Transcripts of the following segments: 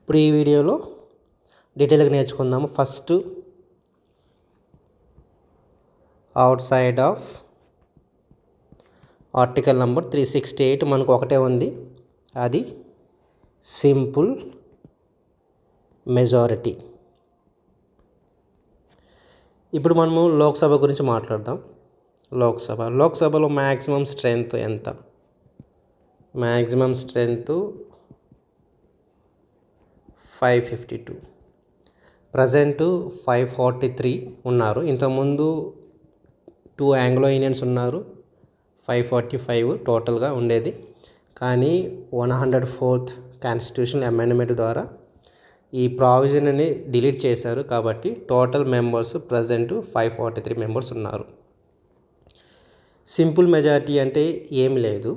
ఇప్పుడు ఈ వీడియోలో డీటెయిల్గా నేర్చుకుందాము. First out side of article number 368 మనకు ఒకటే ఉంది, అది సింపుల్ మెజారిటీ. ఇప్పుడు మనము లోక్సభ గురించి మాట్లాడదాం. లోక్సభలో మ్యాక్సిమం స్ట్రెంగ్త్ ఎంత? Maximum strength 552. ప్రజెంట్ 543 ఉన్నారు. ఇంతకుముందు 2 ఆంగ్లో ఇండియన్స్ ఉన్నారు, 545 టోటల్గా ఉండేది. కానీ 104th కాన్స్టిట్యూషన్ అమెండ్మెంట్ ద్వారా ఈ ప్రావిజన్ని డిలీట్ చేశారు. కాబట్టి టోటల్ మెంబర్స్ ప్రజెంట్ 543 మెంబర్స్ ఉన్నారు. సింపుల్ మెజారిటీ అంటే ఏం లేదు,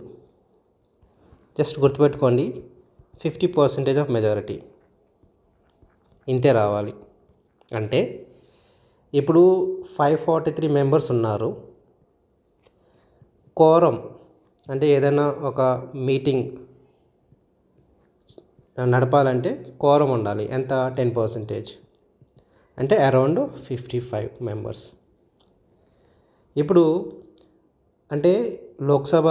జస్ట్ గుర్తుపెట్టుకోండి, 50% ఆఫ్ మెజారిటీ ఇంతే రావాలి. అంటే ఇప్పుడు 543 మెంబర్స్ ఉన్నారు. కోరం అంటే ఏదైనా ఒక మీటింగ్ నడపాలంటే కోరం ఉండాలి. ఎంత? 10%, అంటే అరౌండ్ 55 మెంబర్స్. ఇప్పుడు అంటే లోక్సభ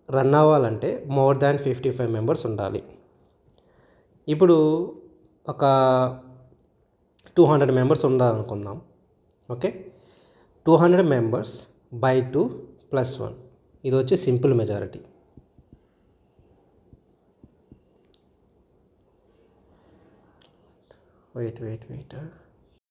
రన్ అవ్వాలంటే మోర్ దాన్ 55 మెంబర్స్ ఉండాలి. ఇప్పుడు ఒక 200 మెంబర్స్ ఉండాలనుకుందాం. ఓకే, 200 మెంబర్స్ బై 2 + 1, ఇది వచ్చి సింపుల్ మెజారిటీ. వెయిట్